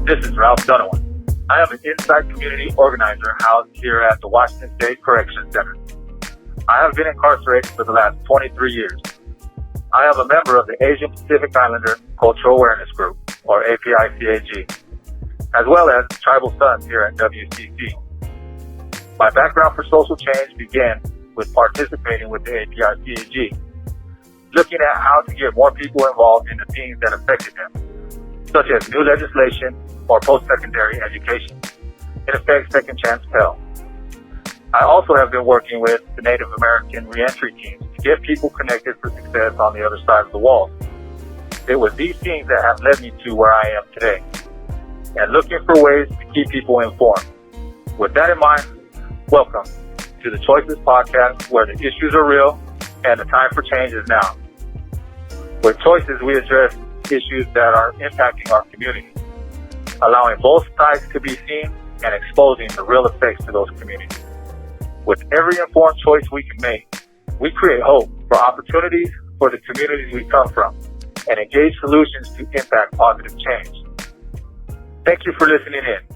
This is Ralph Dunuan. I am an inside community organizer housed here at the Washington State Correction Center. I have been incarcerated for the last 23 years. I am a member of the Asian Pacific Islander Cultural Awareness Group, or API-CAG, as well as Tribal Sons here at WCC. My background for social change began with participating with the API-CAG, looking at how to get more people involved in the things that affected them, such as new legislation or post-secondary education. In effect, Second Chance Pell. I also have been working with the Native American reentry teams to get people connected for success on the other side of the wall. It was these things that have led me to where I am today, and looking for ways to keep people informed. With that in mind, welcome to the C.H.O.I.C.E.S podcast, where the issues are real and the time for change is now. With Choices, we address issues that are impacting our community, allowing both sides to be seen and exposing the real effects to those communities. With every informed choice we can make, we create hope for opportunities for the communities we come from and engage solutions to impact positive change. Thank you for listening in.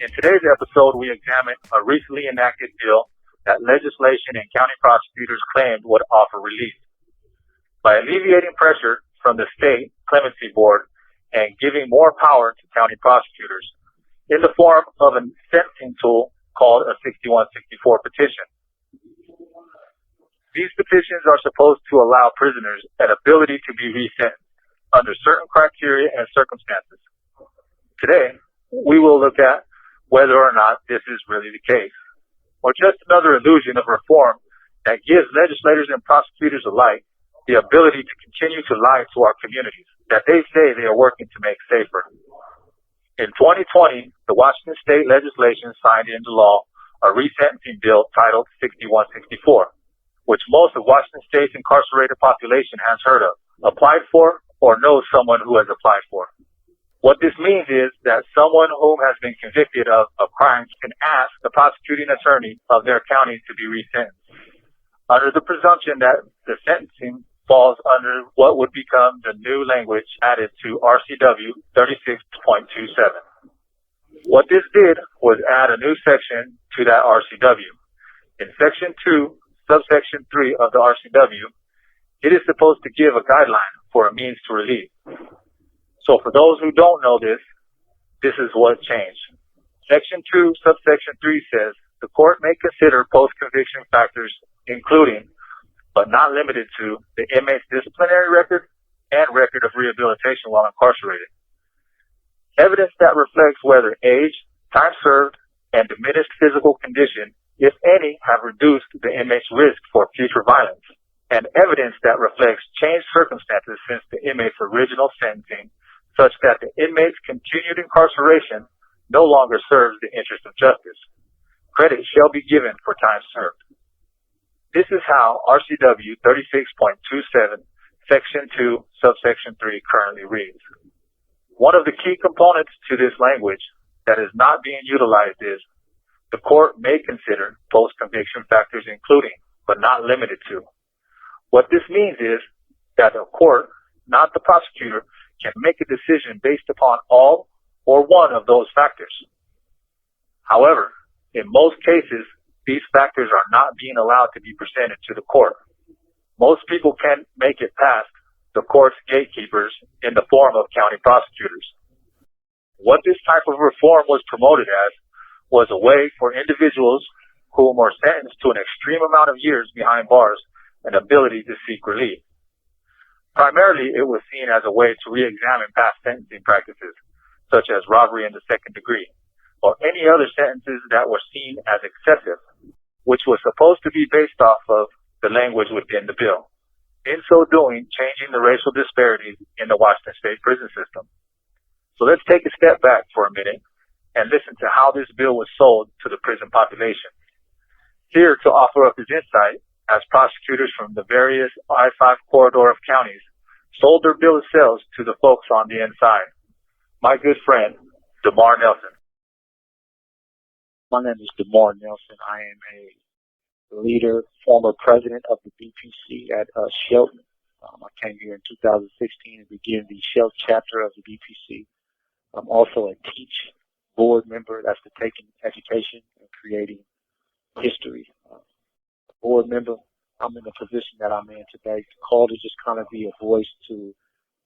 In today's episode, we examine a recently enacted bill that legislation and county prosecutors claimed would offer relief. By alleviating pressure from the state clemency board and giving more power to county prosecutors in the form of a sentencing tool called a 6164 petition. These petitions are supposed to allow prisoners an ability to be resentenced under certain criteria and circumstances. Today, we will look at whether or not this is really the case, or just another illusion of reform that gives legislators and prosecutors alike the ability to continue to lie to our communities that they say they are working to make safer. In 2020, the Washington State Legislature signed into law a resentencing bill titled 6164, which most of Washington State's incarcerated population has heard of, applied for, or knows someone who has applied for. What this means is that someone whom has been convicted of crimes can ask the prosecuting attorney of their county to be resentenced, under the presumption that the sentencing falls under what would become the new language added to RCW 36.27. What this did was add a new section to that RCW. In Section 2, subsection 3 of the RCW, it is supposed to give a guideline for a means to relief. So for those who don't know this, this is what changed. Section 2, subsection 3 says, the court may consider post-conviction factors including, but not limited to, the inmate's disciplinary record and record of rehabilitation while incarcerated. Evidence that reflects whether age, time served, and diminished physical condition, if any, have reduced the inmate's risk for future violence, and evidence that reflects changed circumstances since the inmate's original sentencing, such that the inmate's continued incarceration no longer serves the interest of justice. Credit shall be given for time served. This is how RCW 36.27, Section 2, Subsection 3 currently reads. One of the key components to this language that is not being utilized is the court may consider post-conviction factors including, but not limited to. What this means is that the court, not the prosecutor, can make a decision based upon all or one of those factors. However, in most cases, these factors are not being allowed to be presented to the court. Most people can't make it past the court's gatekeepers in the form of county prosecutors. What this type of reform was promoted as was a way for individuals whom were sentenced to an extreme amount of years behind bars an ability to seek relief. Primarily, it was seen as a way to re-examine past sentencing practices, such as robbery in the second degree, or any other sentences that were seen as excessive, which was supposed to be based off of the language within the bill. In so doing, changing the racial disparities in the Washington State prison system. So let's take a step back for a minute and listen to how this bill was sold to the prison population. Here to offer up his insight, as prosecutors from the various I-5 corridor of counties sold their bill of sales to the folks on the inside, my good friend, Demar Nelson. My name is Demar Nelson. I am a leader, former president of the BPC at Shelton. I came here in 2016 and began the Shelton chapter of the BPC. I'm also a TEACH board member. That's the Taking Education and Creating History board member. I'm in the position that I'm in today, called to just kind of be a voice to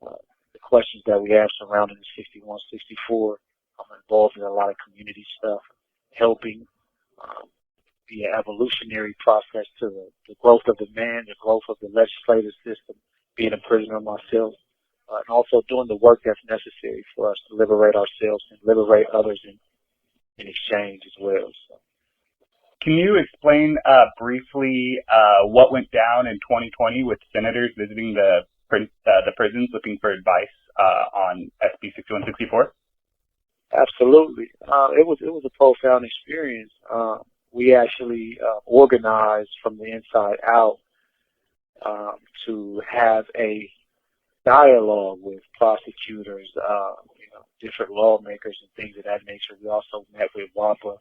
the questions that we have surrounding the 6164. I'm involved in a lot of community stuff, helping be an evolutionary process to the growth of the man, the growth of the legislative system, being a prisoner myself, and also doing the work that's necessary for us to liberate ourselves and liberate others in exchange as well. So. Can you explain briefly what went down in 2020 with senators visiting the prisons looking for advice on SB 6164? Absolutely. It was a profound experience. We actually organized from the inside out to have a dialogue with prosecutors, different lawmakers and things of that nature. We also met with WAPA,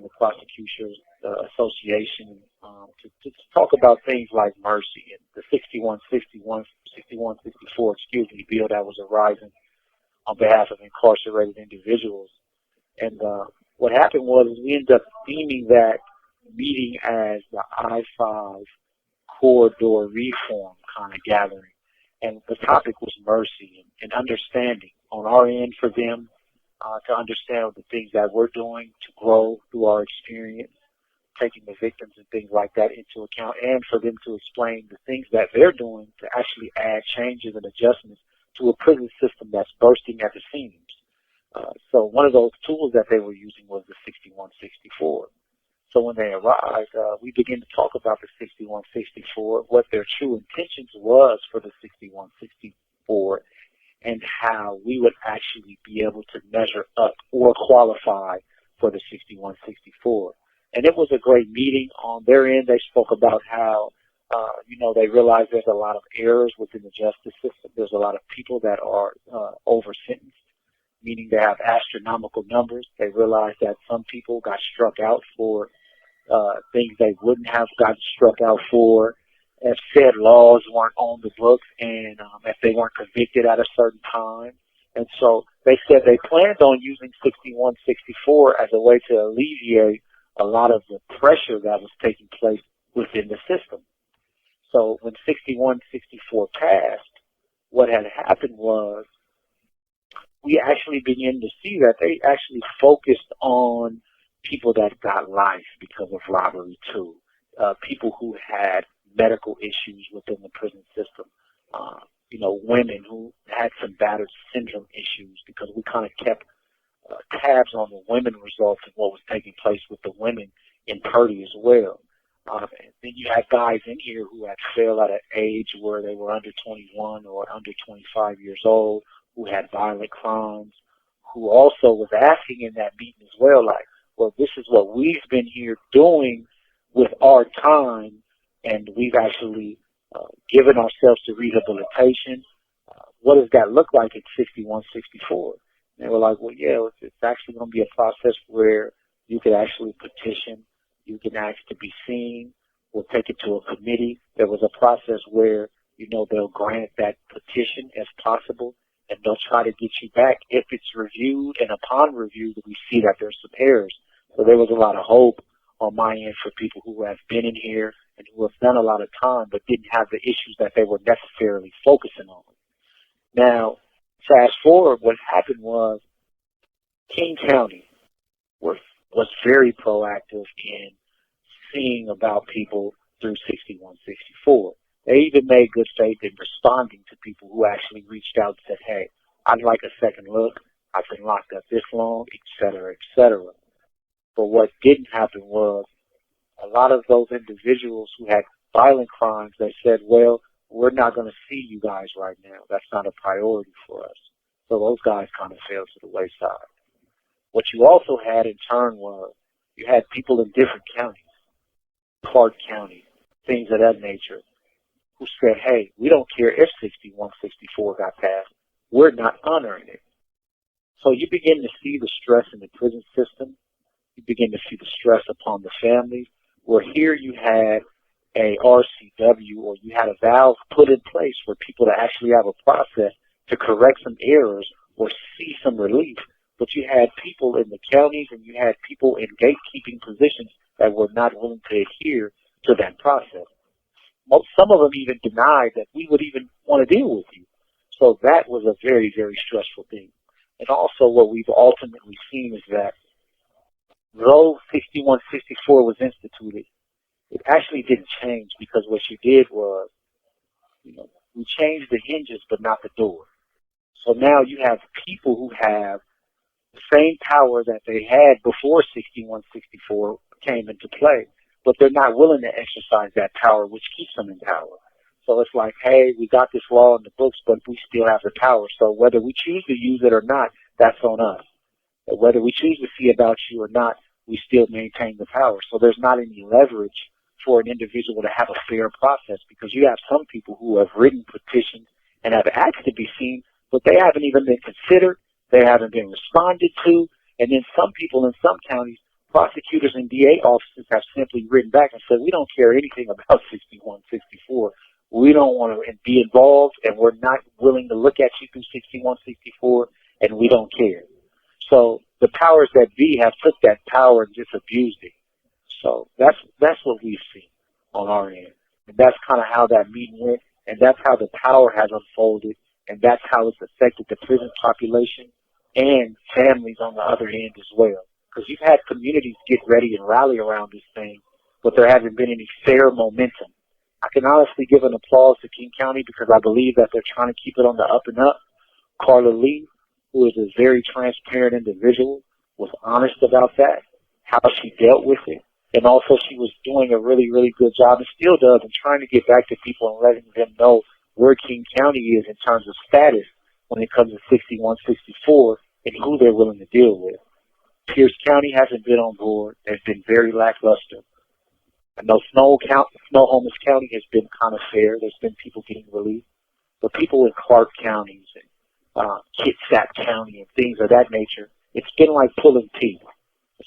the Prosecutors Association, to talk about things like mercy and the 6164 bill that was arising on behalf of incarcerated individuals. And what happened was we ended up deeming that meeting as the I-5 corridor reform kind of gathering. And the topic was mercy and understanding on our end for them to understand the things that we're doing to grow through our experience, taking the victims and things like that into account, and for them to explain the things that they're doing to actually add changes and adjustments to a prison system that's bursting at the seams. So one of those tools that they were using was the 6164. So when they arrived, we began to talk about the 6164, what their true intentions was for the 6164, and how we would actually be able to measure up or qualify for the 6164. And it was a great meeting. On their end, they spoke about how, they realize there's a lot of errors within the justice system. There's a lot of people that are over-sentenced, meaning they have astronomical numbers. They realize that some people got struck out for things they wouldn't have gotten struck out for if said laws weren't on the books and if they weren't convicted at a certain time. And so they said they planned on using 6164 as a way to alleviate a lot of the pressure that was taking place within the system. So when 6164 passed, what had happened was we actually began to see that they actually focused on people that got life because of robbery too, people who had medical issues within the prison system, women who had some battered syndrome issues, because we kind of kept tabs on the women results and what was taking place with the women in Purdy as well. And then you had guys in here who had failed at an age where they were under 21 or under 25 years old, who had violent crimes, who also was asking in that meeting as well, like, well, this is what we've been here doing with our time, and we've actually given ourselves to rehabilitation. What does that look like at 6164? And they were like, well, yeah, it's actually going to be a process where you could actually petition, you can ask to be seen, we'll take it to a committee. There was a process where, they'll grant that petition as possible, and they'll try to get you back if it's reviewed, and upon review that we see that there's some errors. So there was a lot of hope on my end for people who have been in here and who have done a lot of time but didn't have the issues that they were necessarily focusing on. Now, fast forward, what happened was King County was very proactive in seeing about people through 6164. They even made good faith in responding to people who actually reached out and said, hey, I'd like a second look. I've been locked up this long, et cetera, et cetera. But what didn't happen was a lot of those individuals who had violent crimes, they said, well, we're not going to see you guys right now. That's not a priority for us. So those guys kind of fell to the wayside. What you also had in turn was you had people in different counties, Clark County, things of that nature, who said, hey, we don't care if 6164 got passed. We're not honoring it. So you begin to see the stress in the prison system. You begin to see the stress upon the families, where here you had a RCW, or you had a valve put in place for people to actually have a process to correct some errors or see some relief, but you had people in the counties and you had people in gatekeeping positions that were not willing to adhere to that process. Some of them even denied that we would even want to deal with you. So that was a very, very stressful thing. And also what we've ultimately seen is that though 6164 was instituted, it actually didn't change, because what you did was, we changed the hinges but not the door. So now you have people who have the same power that they had before 6164 came into play, but they're not willing to exercise that power, which keeps them in power. So it's like, hey, we got this law in the books, but we still have the power. So whether we choose to use it or not, that's on us. But whether we choose to see about you or not, we still maintain the power. So there's not any leverage for an individual to have a fair process, because you have some people who have written petitions and have asked to be seen, but they haven't even been considered. They haven't been responded to. And then some people in some counties, prosecutors and DA offices, have simply written back and said, we don't care anything about 6164. We don't want to be involved, and we're not willing to look at you through 6164, and we don't care. So the powers that be have took that power and just abused it. So that's what we've seen on our end. And that's kind of how that meeting went, and that's how the power has unfolded, and that's how it's affected the prison population and families on the other end as well. Because you've had communities get ready and rally around this thing, but there hasn't been any fair momentum. I can honestly give an applause to King County, because I believe that they're trying to keep it on the up and up. Carla Lee, who is a very transparent individual, was honest about that, how she dealt with it. And also she was doing a really, really good job, and still does, in trying to get back to people and letting them know where King County is in terms of status when it comes to 6164 and who they're willing to deal with. Pierce County hasn't been on board. They've been very lackluster. I know Snohomish County has been kind of fair. There's been people getting relief. But people in Clark counties and Kitsap County and things of that nature, it's been like pulling teeth.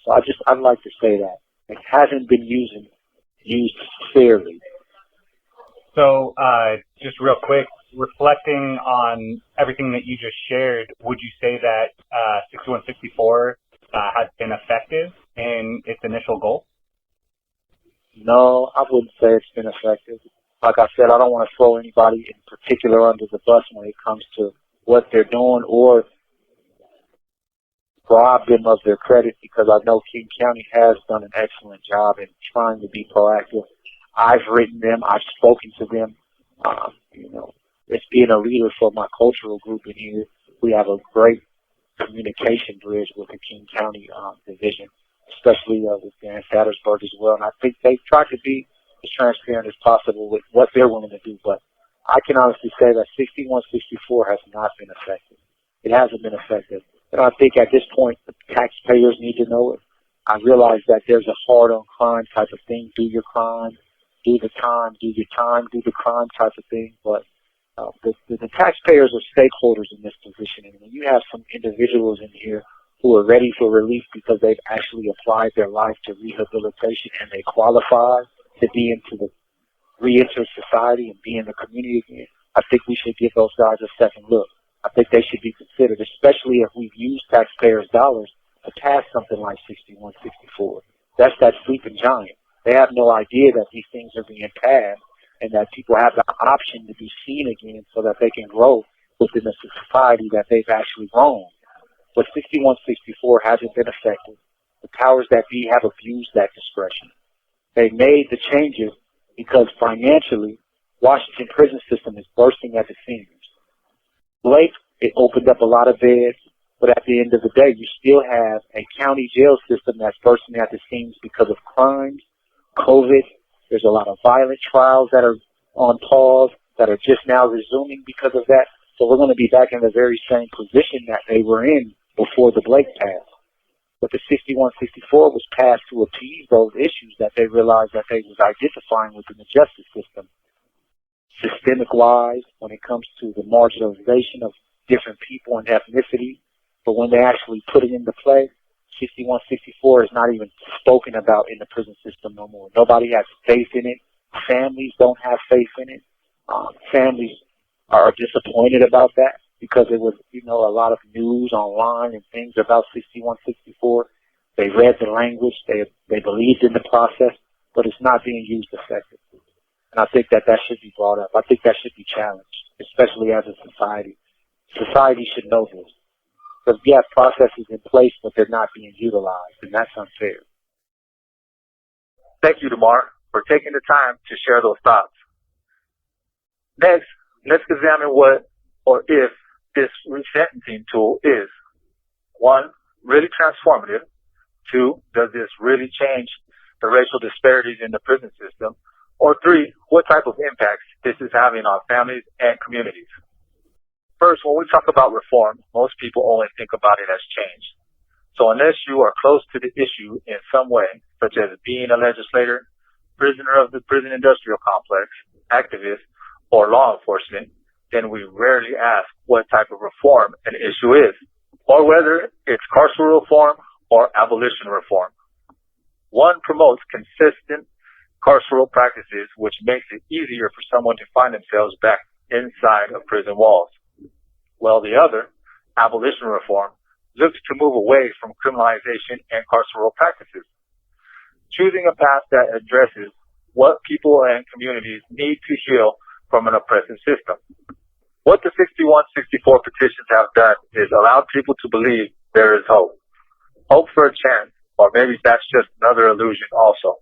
So I'd like to say that. It hasn't been used fairly. So just real quick, reflecting on everything that you just shared, would you say that 6164 has been effective in its initial goal? No, I wouldn't say it's been effective. Like I said, I don't want to throw anybody in particular under the bus when it comes to what they're doing or rob them of their credit, because I know King County has done an excellent job in trying to be proactive. I've written them. I've spoken to them. It's being a leader for my cultural group in here. We have a great communication bridge with the King County division, especially with Dan Sattersburg as well. And I think they've tried to be as transparent as possible with what they're willing to do. But I can honestly say that 6164 has not been effective. It hasn't been effective. And I think at this point, the taxpayers need to know it. I realize that there's a hard on crime type of thing. Do your crime, do the time, do your time, do the crime type of thing. But the taxpayers are stakeholders in this position. And when you have some individuals in here who are ready for relief because they've actually applied their life to rehabilitation and they qualify to be re-enter society and be in the community again, I think we should give those guys a second look. I think they should be considered, especially if we've used taxpayers' dollars to pass something like 6164. That's that sleeping giant. They have no idea that these things are being passed and that people have the option to be seen again so that they can grow within the society that they've actually grown. But 6164 hasn't been effective. The powers that be have abused that discretion. They made the changes because financially, Washington prison system is bursting at the seams. Blake, it opened up a lot of beds, but at the end of the day, you still have a county jail system that's bursting at the seams because of crimes, COVID. There's a lot of violent trials that are on pause that are just now resuming because of that. So we're going to be back in the very same position that they were in before the Blake passed. But the 6164 was passed to appease those issues that they realized that they was identifying within the justice system. Systemic-wise, when it comes to the marginalization of different people and ethnicity, but when they actually put it into play, 6164 is not even spoken about in the prison system no more. Nobody has faith in it. Families don't have faith in it. Families are disappointed about that. because it was, a lot of news online and things about 6164. They read the language, they believed in the process, but it's not being used effectively. And I think that should be brought up. I think that should be challenged, especially as a society. Society should know this. Because we have processes in place, but they're not being utilized, and that's unfair. Thank you, Demar, for taking the time to share those thoughts. Next, let's examine what or if this resentencing tool is. 1, really transformative. 2, does this really change the racial disparities in the prison system? Or 3, what type of impacts this is having on families and communities? First, when we talk about reform, most people only think about it as change. So unless you are close to the issue in some way, such as being a legislator, prisoner of the prison industrial complex, activist, or law enforcement, then we rarely ask what type of reform an issue is, or whether it's carceral reform or abolition reform. One promotes consistent carceral practices, which makes it easier for someone to find themselves back inside of prison walls. While the other, abolition reform, looks to move away from criminalization and carceral practices, choosing a path that addresses what people and communities need to heal from an oppressive system. What the 6164 petitions have done is allowed people to believe there is hope. Hope for a chance, or maybe that's just another illusion also.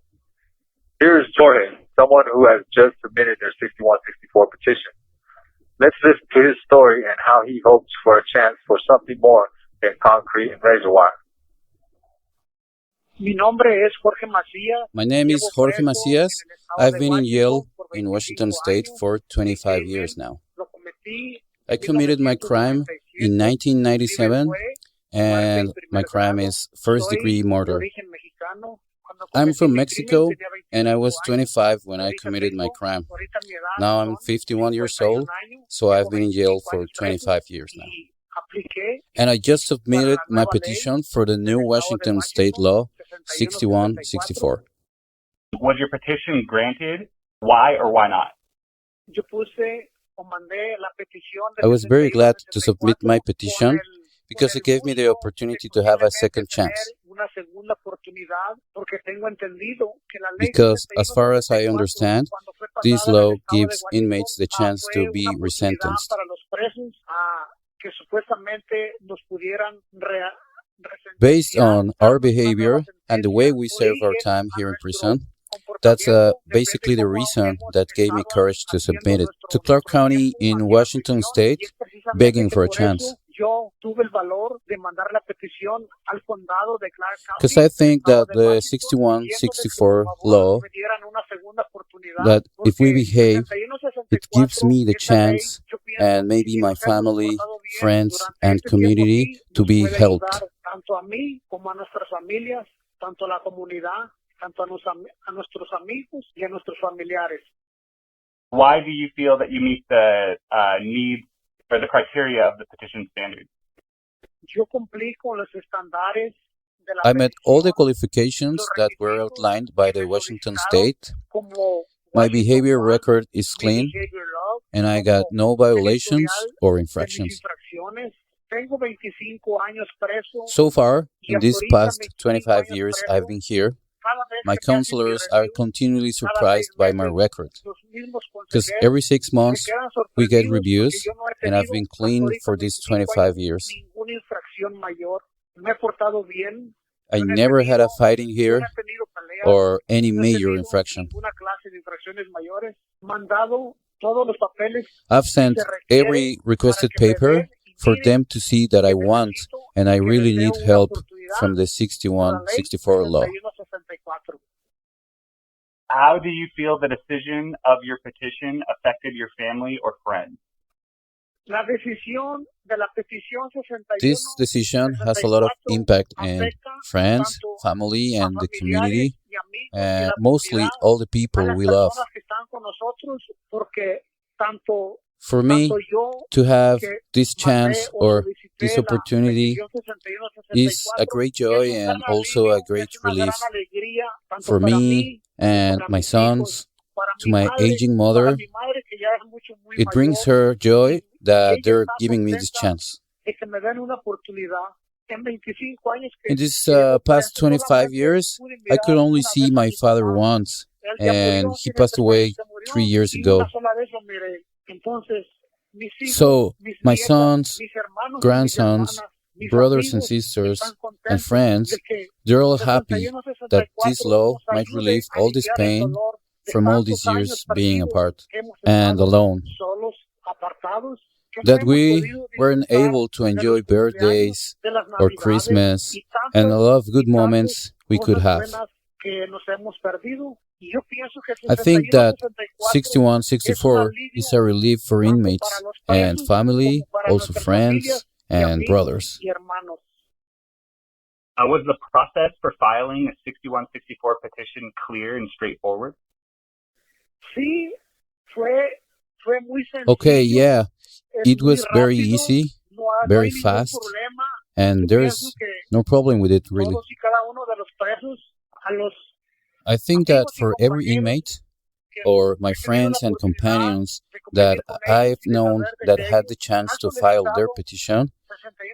Here is Jorge, someone who has just submitted their 6164 petition. Let's listen to his story and how he hopes for a chance for something more than concrete and razor wire. My name is Jorge Macias. I've been in jail in Washington State for 25 years now. I committed my crime in 1997, and my crime is first-degree murder. I'm from Mexico, and I was 25 when I committed my crime. Now I'm 51 years old, so I've been in jail for 25 years now. And I just submitted my petition for the new Washington State Law 6164. Was your petition granted? Why or why not? I was very glad to submit my petition because it gave me the opportunity to have a second chance. Because, as far as I understand, this law gives inmates the chance to be resentenced. Based on our behavior and the way we serve our time here in prison, that's basically the reason that gave me courage to submit it to Clark County in Washington State, begging for a chance. Because I think that the 6164 law, that if we behave, it gives me the chance, and maybe my family, friends, and community to be helped. Why do you feel that you meet the need or the criteria of the petition standards? I met all the qualifications that were outlined by the Washington State. My behavior record is clean, and I got no violations or infractions. So far, in these past 25 years I've been here, my counselors are continually surprised by my record. Because every 6 months we get reviews, and I've been clean for these 25 years. I never had a fighting here or any major infraction. I've sent every requested paper for them to see that I want and I really need help from the 6164 law. How do you feel the decision of your petition affected your family or friends? This decision has a lot of impact in friends, family, and the community, and mostly all the people we love. For me, to have this chance or this opportunity is a great joy and also a great relief for me and my sons, to my aging mother. It brings her joy that they're giving me this chance. In these past 25 years, I could only see my father once, and he passed away 3 years ago. So my sons, grandsons, brothers and sisters, and friends, they're all happy that this law might relieve all this pain from all these years being apart and alone. That we weren't able to enjoy birthdays or Christmas and a lot of good moments we could have. I think that 6164 is a relief for inmates and family, also friends and brothers. Was the process for filing a 6164 petition clear and straightforward? Okay, yeah. It was very easy, very fast, and there's no problem with it, really. I think that for every inmate, or my friends and companions that I've known that had the chance to file their petition,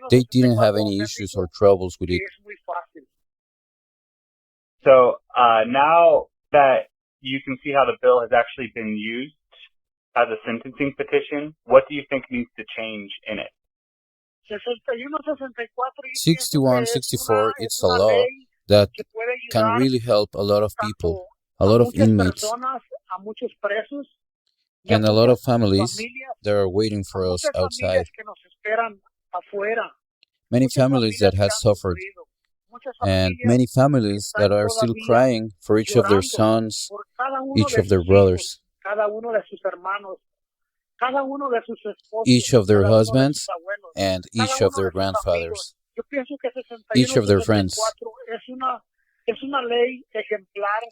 they didn't have any issues or troubles with it. So now that you can see how the bill has actually been used as a sentencing petition, what do you think needs to change in it? 6164, it's a law that can really help a lot of people, a lot of inmates, and a lot of families that are waiting for us outside. Many families that have suffered, and many families that are still crying for each of their sons, each of their brothers, each of their husbands, and each of their grandfathers, each of their friends.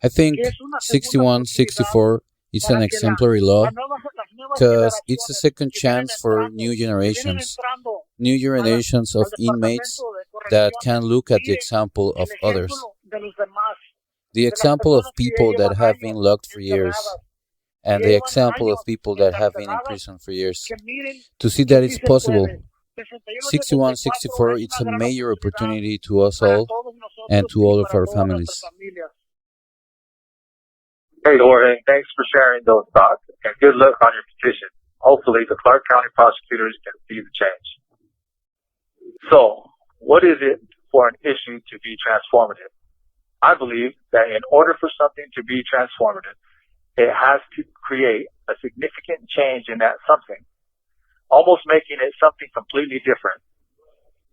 I think 6164 is an exemplary law because it's a second chance for new generations of inmates that can look at the example of others, the example of people that have been locked for years, and the example of people that have been in prison for years, to see that it's possible. 6164, it's a major opportunity to us all and to all of our families. Hey, Jorge, thanks for sharing those thoughts, and good luck on your petition. Hopefully, the Clark County prosecutors can see the change. So, what is it for an issue to be transformative? I believe that in order for something to be transformative, it has to create a significant change in that something, almost making it something completely different.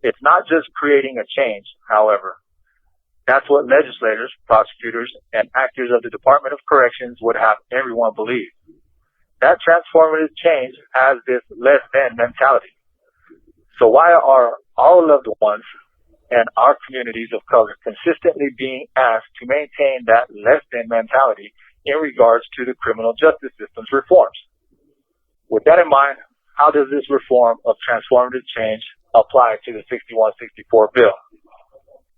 It's not just creating a change, however. That's what legislators, prosecutors, and actors of the Department of Corrections would have everyone believe. That transformative change has this less than mentality. So why are our loved ones and our communities of color consistently being asked to maintain that less than mentality in regards to the criminal justice system's reforms? With that in mind, how does this reform of transformative change apply to the 6164 bill?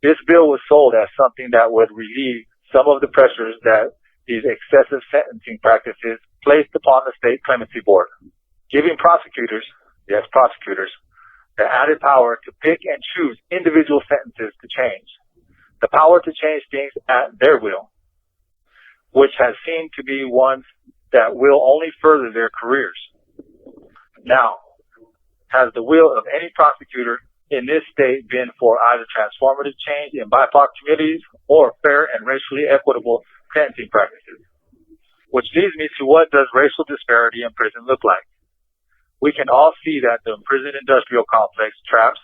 This bill was sold as something that would relieve some of the pressures that these excessive sentencing practices placed upon the state clemency board, giving prosecutors, yes, prosecutors, the added power to pick and choose individual sentences to change, the power to change things at their will, which has seemed to be ones that will only further their careers. Now, has the will of any prosecutor in this state been for either transformative change in BIPOC communities or fair and racially equitable sentencing practices? Which leads me to, what does racial disparity in prison look like? We can all see that the prison industrial complex traps,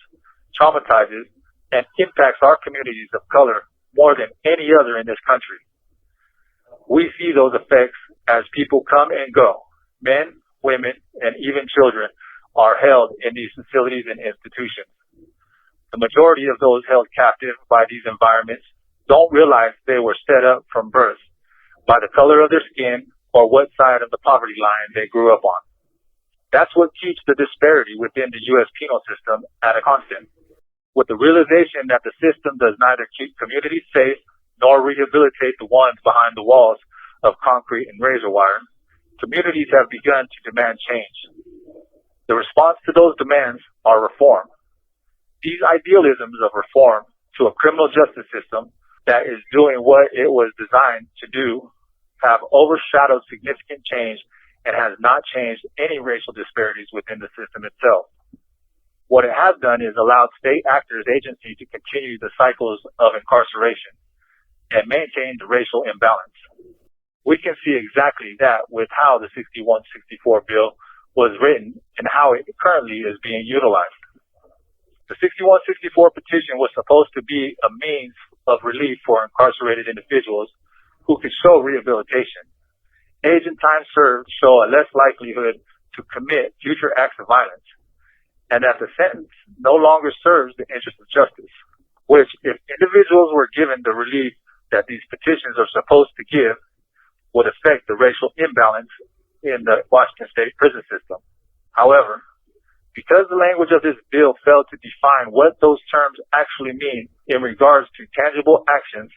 traumatizes, and impacts our communities of color more than any other in this country. We see those effects as people come and go. Men, women, and even children are held in these facilities and institutions. The majority of those held captive by these environments don't realize they were set up from birth by the color of their skin or what side of the poverty line they grew up on. That's what keeps the disparity within the U.S. penal system at a constant. With the realization that the system does neither keep communities safe nor rehabilitate the ones behind the walls of concrete and razor wire, communities have begun to demand change. The The response to those demands are reform. These idealisms of reform to a criminal justice system that is doing what it was designed to do have overshadowed significant change and has not changed any racial disparities within the system itself. What it has done is allowed state actors agency to continue the cycles of incarceration and maintain the racial imbalance. We can see exactly that with how the 6164 bill was written and how it currently is being utilized. The 6164 petition was supposed to be a means of relief for incarcerated individuals who could show rehabilitation. Age and time served show a less likelihood to commit future acts of violence, and that the sentence no longer serves the interest of justice, which, if individuals were given the relief that these petitions are supposed to give, would affect the racial imbalance in the Washington State prison system. However, because the language of this bill failed to define what those terms actually mean in regards to tangible actions,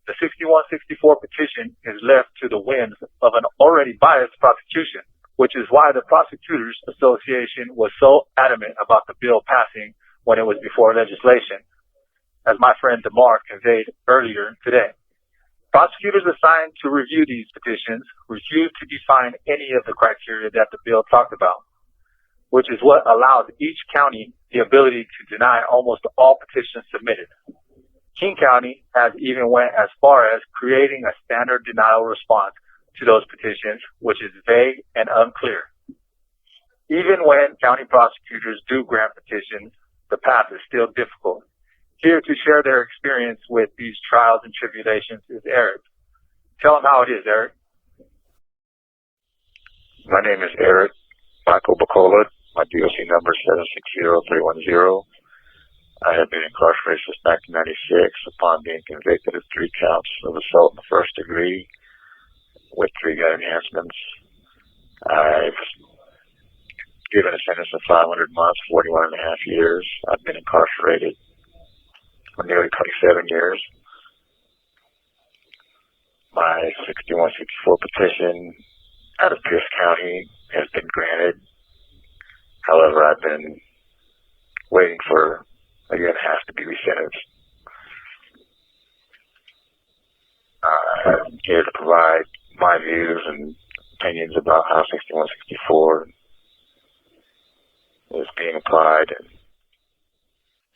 the 6164 petition is left to the whims of an already biased prosecution, which is why the Prosecutors Association was so adamant about the bill passing when it was before legislation, as my friend Demar conveyed earlier today. Prosecutors assigned to review these petitions refused to define any of the criteria that the bill talked about, which is what allows each county the ability to deny almost all petitions submitted. King County has even went as far as creating a standard denial response to those petitions, which is vague and unclear. Even when county prosecutors do grant petitions, the path is still difficult. Here to share their experience with these trials and tribulations is Eric. Tell them how it is, Eric. My name is Eric Michael Bacolod. My DOC number is 760310. I have been incarcerated since 1996 upon being convicted of 3 counts of assault in the first degree with 3 gun enhancements. I've given a sentence of 500 months, 41 and a half years. I've been incarcerated for nearly 27 years. My 6164 petition out of Pierce County has been granted. However, I've been waiting for a year and a half to be resentenced. I'm here to provide my views and opinions about how 6164 is being applied.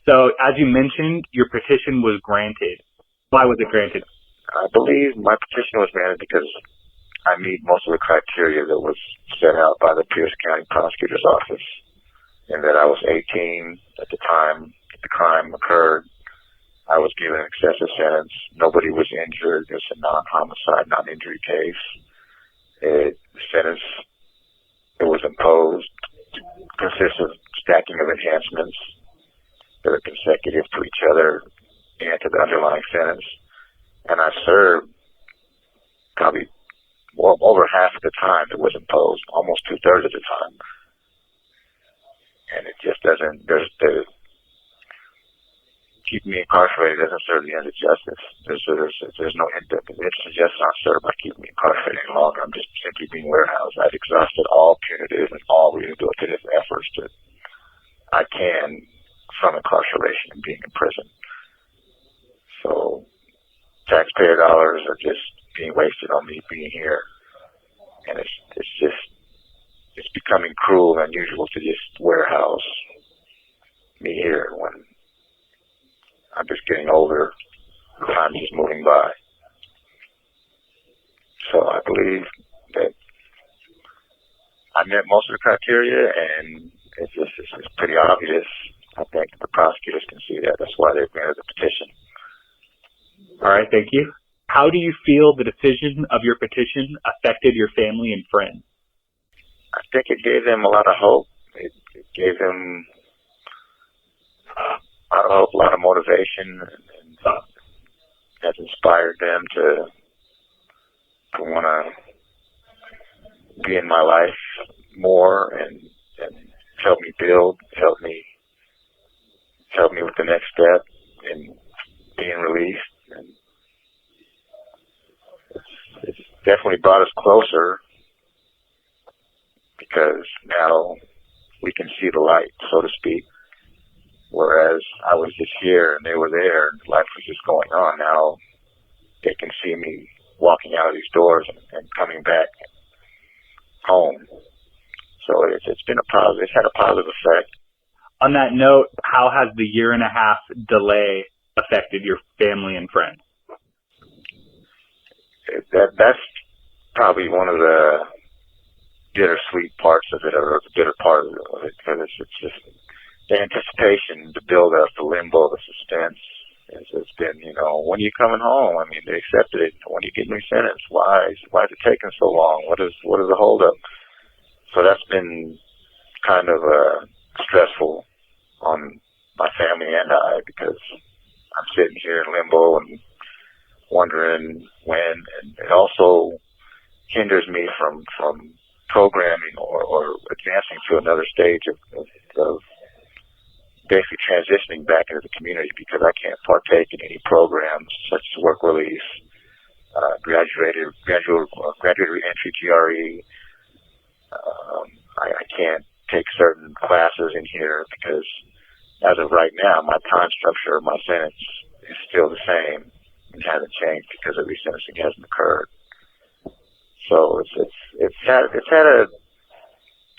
So, as you mentioned, your petition was granted. Why was it granted? I believe my petition was granted because I meet most of the criteria that was set out by the Pierce County Prosecutor's Office, and that I was 18 at the time the crime occurred. I was given an excessive sentence. Nobody was injured. It's a non-homicide, non-injury case. The sentence that was imposed consists of stacking of enhancements that are consecutive to each other and to the underlying sentence. And I served probably over half of the time that was imposed, almost 2/3 of the time. And it just doesn't, keeping me incarcerated doesn't serve the end of justice. There's no interest of justice not served by keeping me incarcerated any longer. I'm just simply being warehoused. I've exhausted all punitive and all rehabilitative efforts that I can from incarceration and being in prison. So taxpayer dollars are just being wasted on me being here. And it's becoming cruel and unusual to just warehouse me here when I'm just getting older. Time is moving by. So I believe that I met most of the criteria, and it's pretty obvious. I think the prosecutors can see that. That's why they granted the petition. All right, thank you. How do you feel the decision of your petition affected your family and friends? I think it gave them a lot of hope. It gave them a lot of hope, a lot of motivation, and has inspired them to want to be in my life more and help me build, help me with the next step in being released. And it's definitely brought us closer, because now we can see the light, so to speak. Whereas I was just here and they were there and life was just going on. Now they can see me walking out of these doors and coming back home. So it's been it's had a positive effect. On that note, how has the 1.5 year delay affected your family and friends? That's probably one of the bittersweet parts of it, or the bitter part of it, because it's just the anticipation, the build-up, the limbo, the suspense. It's been, when are you coming home? I mean, they accepted it. When are you getting resentenced? Why is it taking so long? What is the holdup? So that's been kind of stressful on my family and I, because I'm sitting here in limbo and wondering when, and it also hinders me from programming or advancing to another stage of basically transitioning back into the community, because I can't partake in any programs such as work release, graduate reentry GRE. I can't take certain classes in here because as of right now, my time structure of my sentence is still the same and hasn't changed because the resentencing hasn't occurred. So it's had a 1.5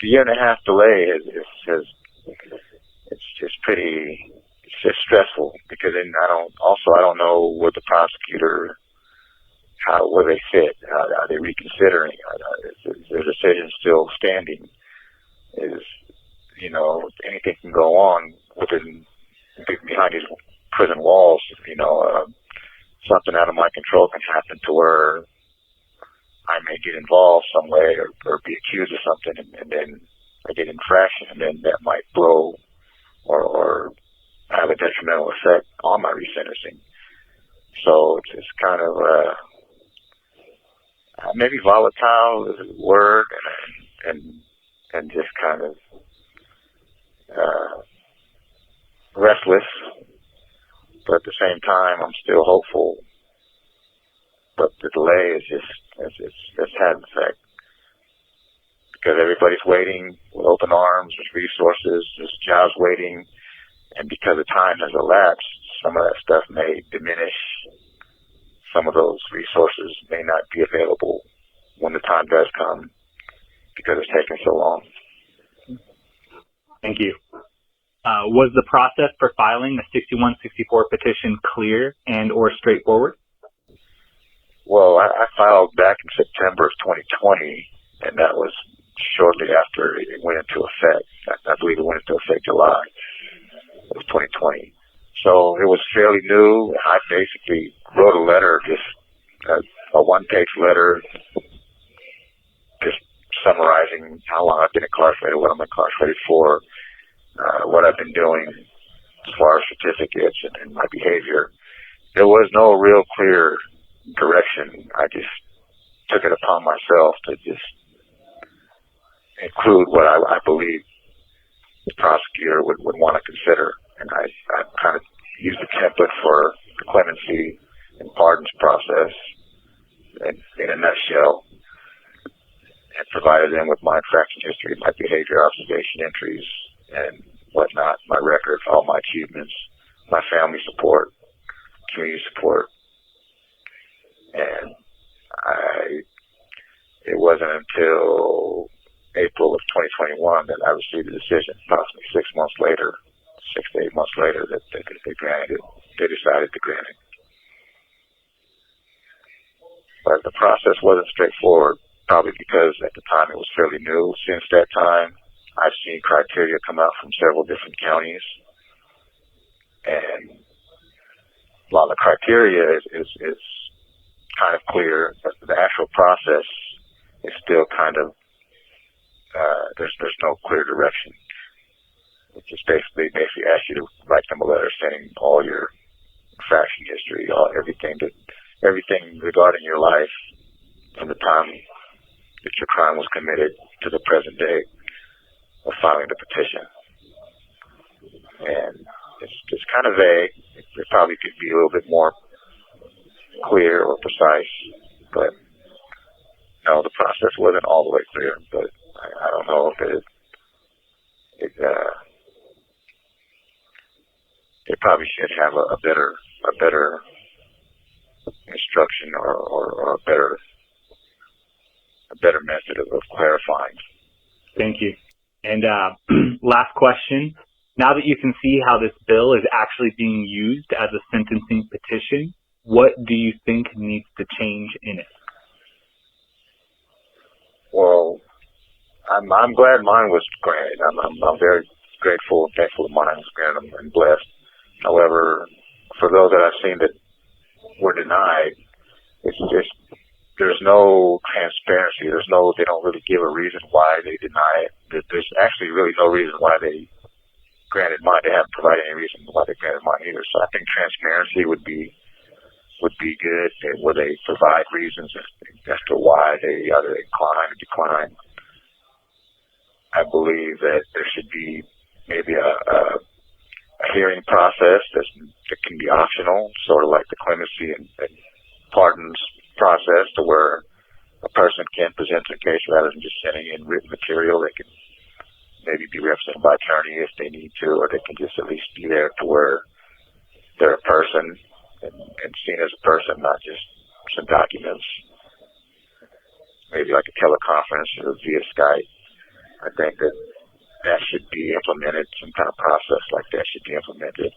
year delay. It's just stressful, because then I don't know what the prosecutor, where they fit. Are they reconsidering? Is their decision still standing? Anything can go on behind these prison walls. Something out of my control can happen to where I may get involved some way or be accused of something, and then I get infraction, and then that might blow or have a detrimental effect on my resentencing. So it's kind of maybe volatile is a word, and just kind of restless, but at the same time I'm still hopeful. But the delay is it's had an effect, because everybody's waiting with open arms. There's resources, there's jobs waiting, and because the time has elapsed, some of that stuff may diminish. Some of those resources may not be available when the time does come, because it's taken so long. Thank you. Was the process for filing the 6164 petition clear and or straightforward? Well, I filed back in September of 2020, and that was shortly after it went into effect. I believe it went into effect July of 2020. So it was fairly new. I basically wrote a letter, just a one-page letter, just summarizing how long I've been incarcerated, what I'm incarcerated for, what I've been doing as far as certificates and my behavior. There was no real clear direction. I just took it upon myself to just include what I believe the prosecutor would want to consider. And I kind of used a template for the clemency and pardons process in a nutshell, and provided them with my infraction history, my behavior observation entries, and whatnot, my record, all my achievements, my family support, community support. And it wasn't until April of 2021 that I received a decision, approximately 6 months later, 6 to 8 months later, that they granted it. They decided to grant it. But the process wasn't straightforward, probably because at the time it was fairly new. Since that time, I've seen criteria come out from several different counties, and while the criteria is kind of clear, but the actual process is still kind of there's no clear direction. It just basically asks you to write them a letter saying all your infraction history, everything regarding your life from the time that your crime was committed to the present day of filing the petition. And it's kind of vague. It probably could be a little bit more clear or precise, but no, the process wasn't all the way clear. But I don't know if they probably should have a better instruction or a better method of clarifying. Thank you. And last question. Now that you can see how this bill is actually being used as a sentencing petition, what do you think needs to change in it? Well, I'm glad mine was granted. I'm very grateful and thankful that mine was granted and blessed. However, for those that I've seen that were denied, it's just there's no transparency. They don't really give a reason why they deny it. There's actually really no reason why they granted mine. They haven't provided any reason why they granted mine either. So I think transparency would be good, and where they provide reasons as to why they either incline or decline. I believe that there should be maybe a hearing process that can be optional, sort of like the clemency and pardons process, to where a person can present their case rather than just sending in written material. They can maybe be represented by attorney if they need to, or they can just at least be there to where they're a person and seen as a person, not just some documents, maybe like a teleconference or via Skype. I think that should be implemented. Some kind of process like that should be implemented.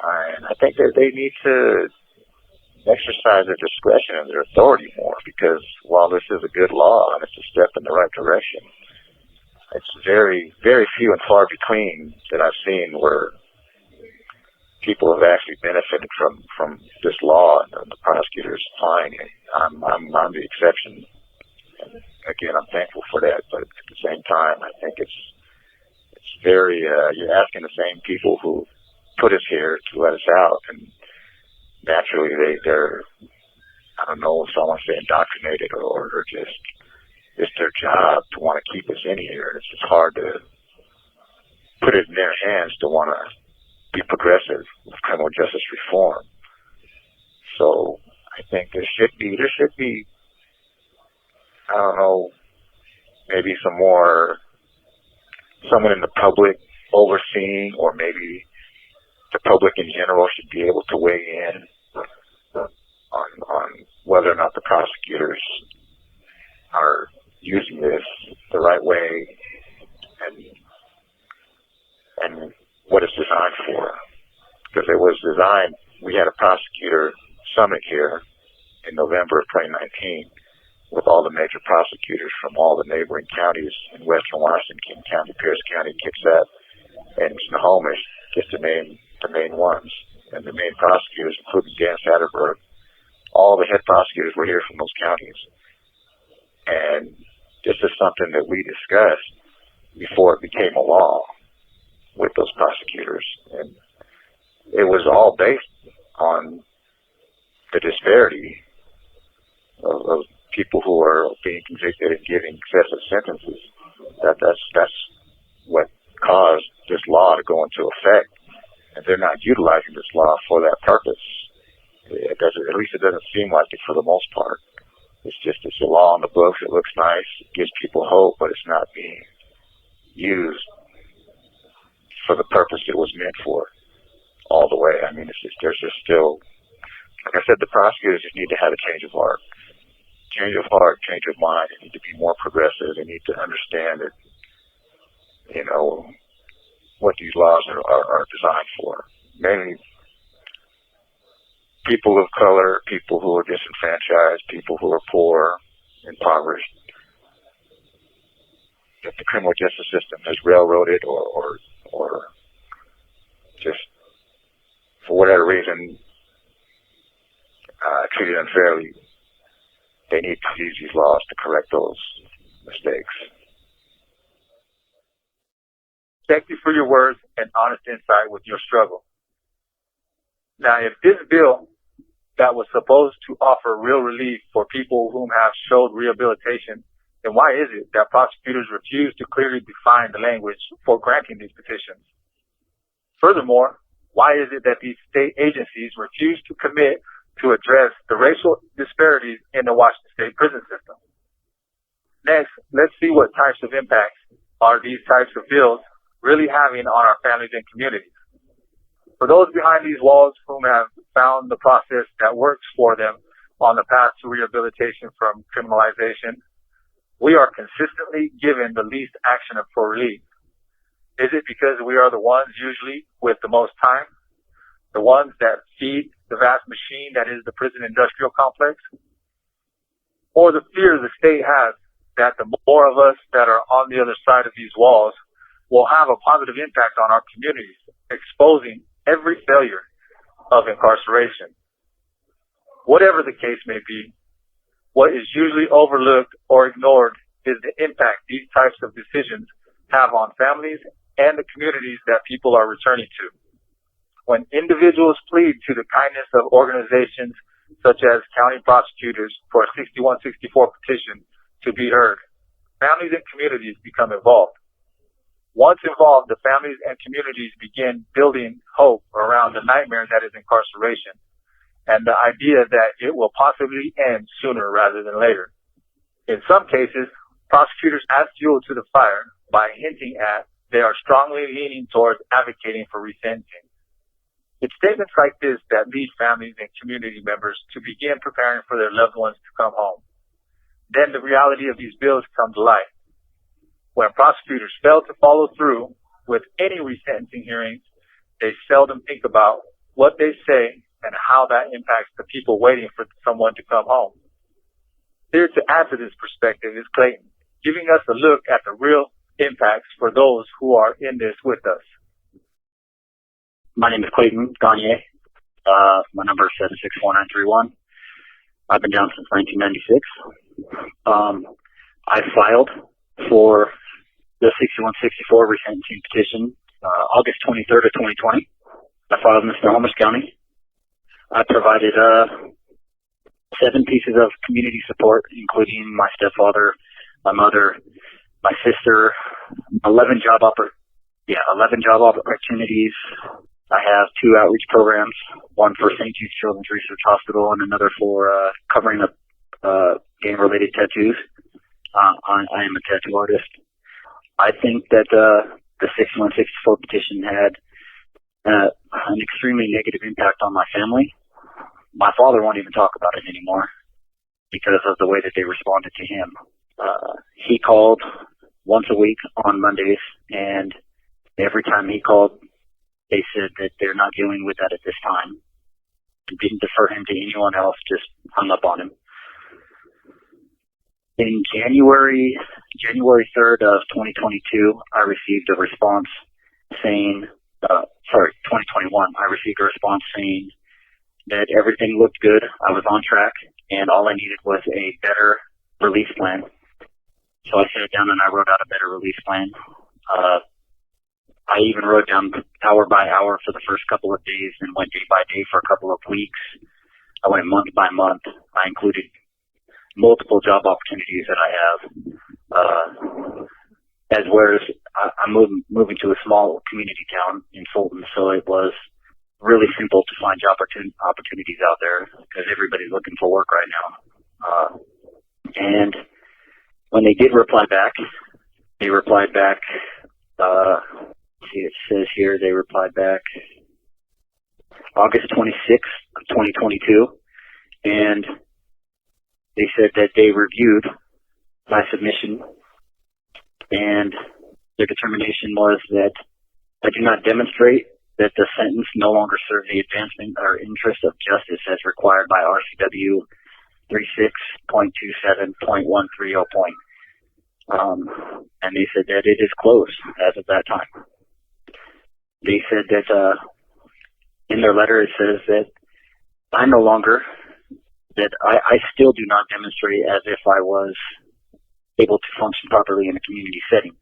And I think that they need to exercise their discretion and their authority more, because while this is a good law and it's a step in the right direction, it's very, very few and far between that I've seen where people have actually benefited from this law and the prosecutors applying it. I'm the exception. And again, I'm thankful for that, but at the same time, I think it's very, you're asking the same people who put us here to let us out, and naturally they're, I don't know if I want to say indoctrinated or just, it's their job to want to keep us in here. It's just hard to put it in their hands to want to be progressive with criminal justice reform. So I think there should be, I don't know, maybe someone in the public overseeing, or maybe the public in general should be able to weigh in on whether or not the prosecutors are using this the right way and what it's designed for. Because it was designed, we had a prosecutor summit here in November of 2019 with all the major prosecutors from all the neighboring counties in western Washington, King County, Pierce County, Kitsap, and Snohomish, just to name the main ones. And the main prosecutors, including Dan Satterberg, all the head prosecutors were here from those counties. And this is something that we discussed before it became a law with those prosecutors. And it was all based on the disparity of people who are being convicted and getting excessive sentences. That's what caused this law to go into effect. And they're not utilizing this law for that purpose. At least it doesn't seem like it for the most part. It's a law on the books. It looks nice. It gives people hope, but it's not being used for the purpose it was meant for all the way. I mean, there's just still, like I said, the prosecutors just need to have a change of heart. Change of heart, change of mind. They need to be more progressive. They need to understand that, what these laws are designed for. Mainly people of color, people who are disenfranchised, people who are poor, impoverished, that the criminal justice system has railroaded or just for whatever reason treated unfairly. They need to use these laws to correct those mistakes. Thank you for your words and honest insight with your struggle. Now, if this bill that was supposed to offer real relief for people whom have showed rehabilitation, then why is it that prosecutors refuse to clearly define the language for granting these petitions? Furthermore, why is it that these state agencies refuse to commit to address the racial disparities in the Washington State prison system? Next, let's see what types of impacts are these types of bills really having on our families and communities? For those behind these walls whom have found the process that works for them on the path to rehabilitation from criminalization, we are consistently given the least action for relief. Is it because we are the ones usually with the most time? The ones that feed the vast machine that is the prison industrial complex? Or the fear the state has that the more of us that are on the other side of these walls will have a positive impact on our communities, exposing every failure of incarceration? Whatever the case may be, what is usually overlooked or ignored is the impact these types of decisions have on families and the communities that people are returning to. When individuals plead to the kindness of organizations such as county prosecutors for a 6164 petition to be heard, families and communities become involved. Once involved, the families and communities begin building hope around the nightmare that is incarceration and the idea that it will possibly end sooner rather than later. In some cases, prosecutors add fuel to the fire by hinting at they are strongly leaning towards advocating for resentencing. It's statements like this that lead families and community members to begin preparing for their loved ones to come home. Then the reality of these bills comes to light. When prosecutors fail to follow through with any resentencing hearings, they seldom think about what they say and how that impacts the people waiting for someone to come home. Here to add to this perspective is Clayton, giving us a look at the real impacts for those who are in this with us. My name is Clayton Gagnier. My number is 764931. I've been down since 1996. I filed for the 6164 resentencing petition August 23rd of 2020. I filed in Snohomish County. I provided 7 pieces of community support, including my stepfather, my mother, my sister, 11 job opportunities. I have 2 outreach programs, one for St. Jude's Children's Research Hospital and another for covering up gang-related tattoos. I am a tattoo artist. I think that the 6164 petition had an extremely negative impact on my family. My father won't even talk about it anymore because of the way that they responded to him. He called once a week on Mondays, and every time he called, they said that they're not dealing with that at this time. Didn't defer him to anyone else, just hung up on him. In January 3rd of 2022, I received a response saying, 2021, I received a response saying that everything looked good, I was on track, and all I needed was a better release plan. So I sat down and I wrote out a better release plan. I even wrote down hour by hour for the first couple of days and went day by day for a couple of weeks. I went month by month. I included multiple job opportunities that I have. I'm moving to a small community town in Fulton, so it was really simple to find job opportunities out there because everybody's looking for work right now. And when they did reply back, it says here they replied back August 26th of 2022, and they said that they reviewed my submission, and their determination was that I do not demonstrate that the sentence no longer serves the advancement or interest of justice as required by RCW 36.27.130. And they said that it is closed as of that time. They said that in their letter it says that I still do not demonstrate as if I was able to function properly in a community setting.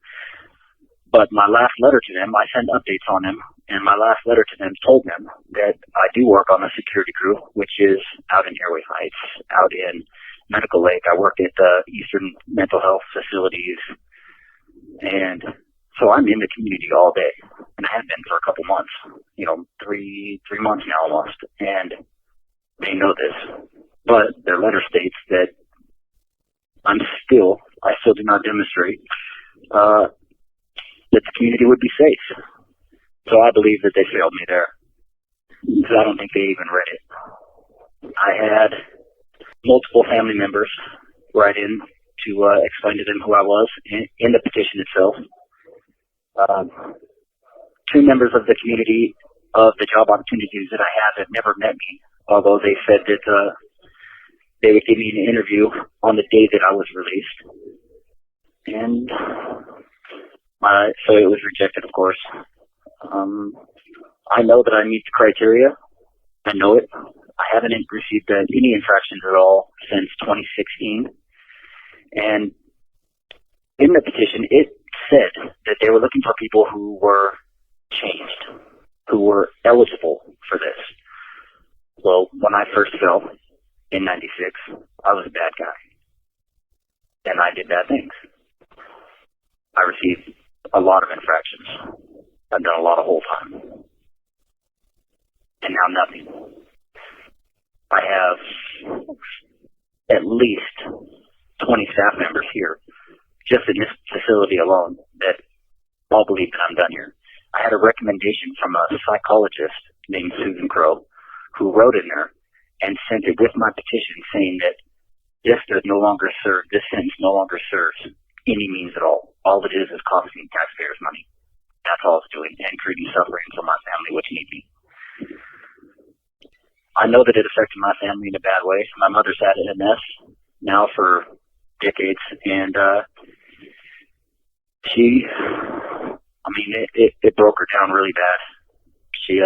But my last letter to them, I sent updates on them, and my last letter to them told them that I do work on the security crew, which is out in Airway Heights, out in Medical Lake. I work at the Eastern Mental Health Facilities, and so I'm in the community all day, and I have been for a couple months, 3 months now almost, and they know this. But their letter states that I still do not demonstrate that the community would be safe. So I believe that they failed me there, because I don't think they even read it. I had multiple family members write in to explain to them who I was in the petition itself. Two members of the community of the job opportunities that I have never met me, although they said that they would give me an interview on the day that I was released. And so it was rejected, of course. I know that I meet the criteria. I know it. I haven't received any infractions at all since 2016. And in the petition, it said that they were looking for people who were changed, who were eligible for this. Well, when I first fell in 96, I was a bad guy. And I did bad things. I received a lot of infractions. I've done a lot of whole time. And now nothing. I have at least 20 staff members here, just in this facility alone, that all believe that I'm done here. I had a recommendation from a psychologist named Susan Crow, who wrote in there and sent it with my petition saying that this sentence no longer serves any means at all. All it is costing taxpayers money. That's all it's doing, and creating suffering for my family, which need me. I know that it affected my family in a bad way. My mother's had MS now for decades, and it broke her down really bad. She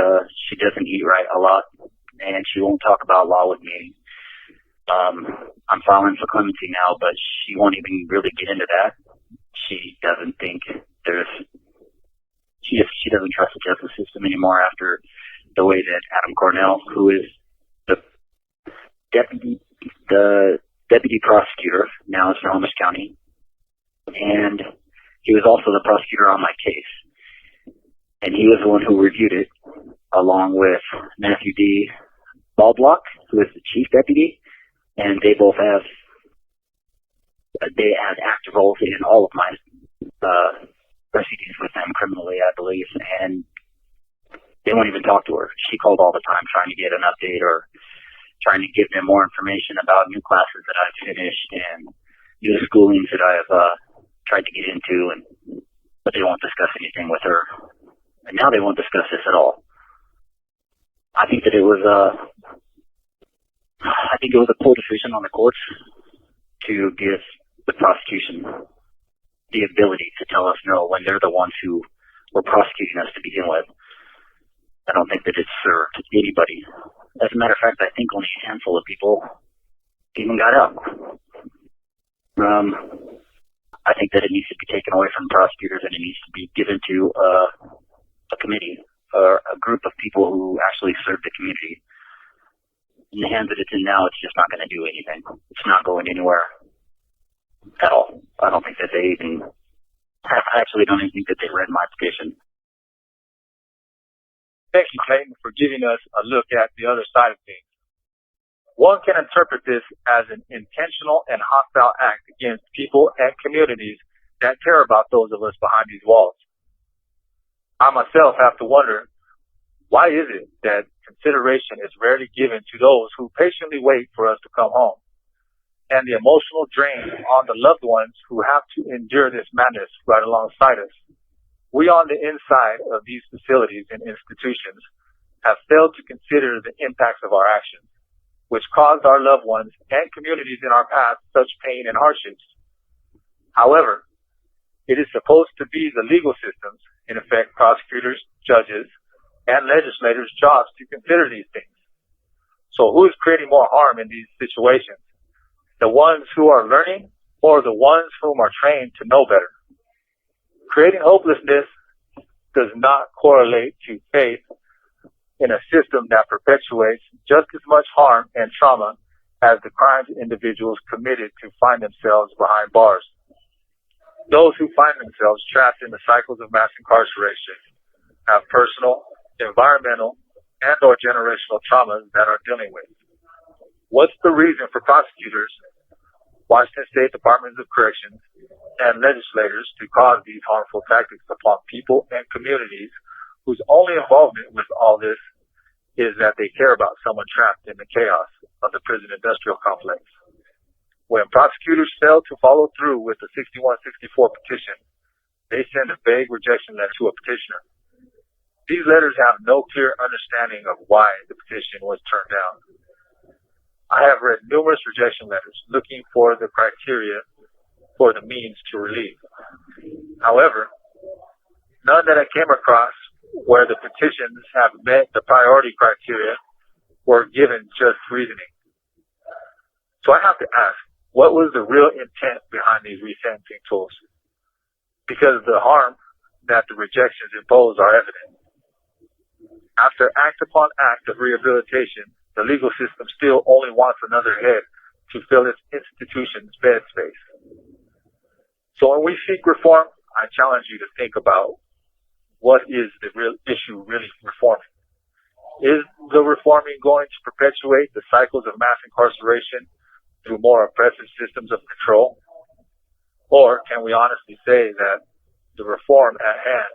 doesn't eat right a lot, and she won't talk about law with me. I'm filing for clemency now, but she won't even really get into that. She doesn't think she doesn't trust the justice system anymore after the way that Adam Cornell, who is the deputy prosecutor now in Snohomish County, and he was also the prosecutor on my case. And he was the one who reviewed it, along with Matthew D. Baldlock, who is the chief deputy, and they both have active roles in all of my proceedings with them criminally, I believe, and they won't even talk to her. She called all the time trying to get an update or trying to give them more information about new classes that I've finished and new schoolings that I've tried to get into, but they won't discuss anything with her. And now they won't discuss this at all. I think that it was a poor decision on the courts to give the prosecution the ability to tell us no when they're the ones who were prosecuting us to begin with. I don't think that it served anybody. As a matter of fact, I think only a handful of people even got out. I think that it needs to be taken away from prosecutors, and it needs to be given to a committee or a group of people who actually serve the community. In the hands that it's in now, it's just not going to do anything. It's not going anywhere at all. I don't think that they even, I actually don't even think that they read my application. Thank you, Clayton, for giving us a look at the other side of things. One can interpret this as an intentional and hostile act against people and communities that care about those of us behind these walls. I myself have to wonder, why is it that consideration is rarely given to those who patiently wait for us to come home? And the emotional drain on the loved ones who have to endure this madness right alongside us. We on the inside of these facilities and institutions have failed to consider the impacts of our actions, which caused our loved ones and communities in our path such pain and hardships. However, it is supposed to be the legal systems, in effect prosecutors, judges, and legislators' jobs to consider these things. So who is creating more harm in these situations? The ones who are learning or the ones whom are trained to know better? Creating hopelessness does not correlate to faith in a system that perpetuates just as much harm and trauma as the crimes individuals committed to find themselves behind bars. Those who find themselves trapped in the cycles of mass incarceration have personal, environmental, and or generational traumas that are dealing with. What's the reason for prosecutors Washington State Departments of Corrections, and legislators to cause these harmful tactics upon people and communities whose only involvement with all this is that they care about someone trapped in the chaos of the prison industrial complex. When prosecutors fail to follow through with the 6164 petition, they send a vague rejection letter to a petitioner. These letters have no clear understanding of why the petition was turned down. I have read numerous rejection letters looking for the criteria for the means to relief. However, none that I came across where the petitions have met the priority criteria were given just reasoning. So I have to ask, what was the real intent behind these resentencing tools? Because the harm that the rejections impose are evident. After act upon act of rehabilitation, the legal system still only wants another head to fill its institution's bed space. So when we seek reform, I challenge you to think about what is the real issue really reforming. Is the reforming going to perpetuate the cycles of mass incarceration through more oppressive systems of control? Or can we honestly say that the reform at hand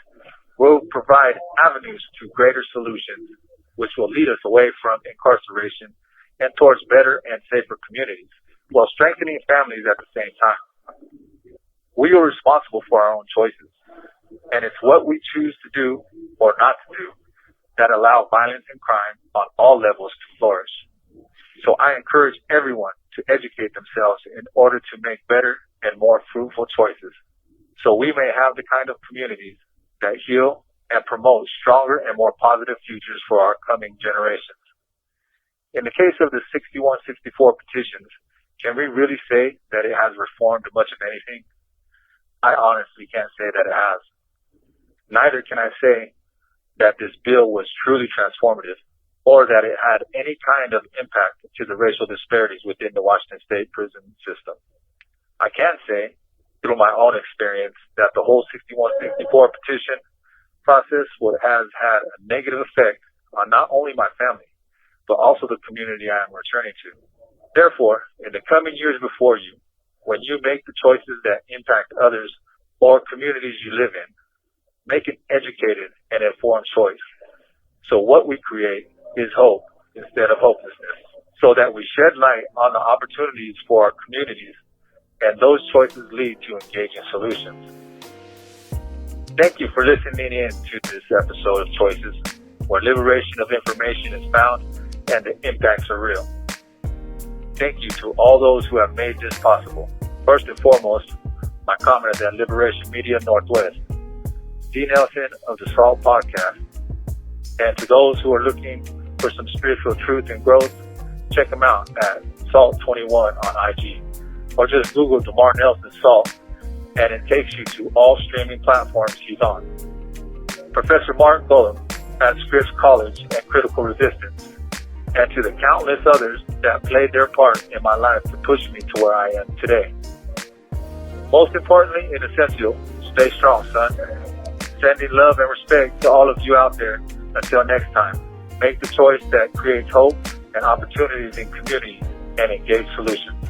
will provide avenues to greater solutions, which will lead us away from incarceration and towards better and safer communities, while strengthening families at the same time? We are responsible for our own choices, and it's what we choose to do or not to do that allow violence and crime on all levels to flourish. So I encourage everyone to educate themselves in order to make better and more fruitful choices, so we may have the kind of communities that heal and promote stronger and more positive futures for our coming generations. In the case of the 6164 petitions, can we really say that it has reformed much of anything? I honestly can't say that it has. Neither can I say that this bill was truly transformative or that it had any kind of impact to the racial disparities within the Washington State prison system. I can say, through my own experience, that the whole 6164 petition process has had a negative effect on not only my family, but also the community I am returning to. Therefore, in the coming years before you, when you make the choices that impact others or communities you live in, make an educated and informed choice. So what we create is hope instead of hopelessness, so that we shed light on the opportunities for our communities, and those choices lead to engaging solutions. Thank you for listening in to this episode of Choices, where liberation of information is found and the impacts are real. Thank you to all those who have made this possible. First and foremost, my comrades at Liberation Media Northwest, D. Nelson of the C.H.O.I.C.E.S podcast. And to those who are looking for some spiritual truth and growth, check them out at Salt21 on IG, or just Google Demar Nelson Salt, and it takes you to all streaming platforms he's on. Professor Mark Golem at Scripps College and Critical Resistance, and to the countless others that played their part in my life to push me to where I am today. Most importantly and essential, stay strong, son. Sending love and respect to all of you out there. Until next time, make the choice that creates hope and opportunities in communities and engage solutions.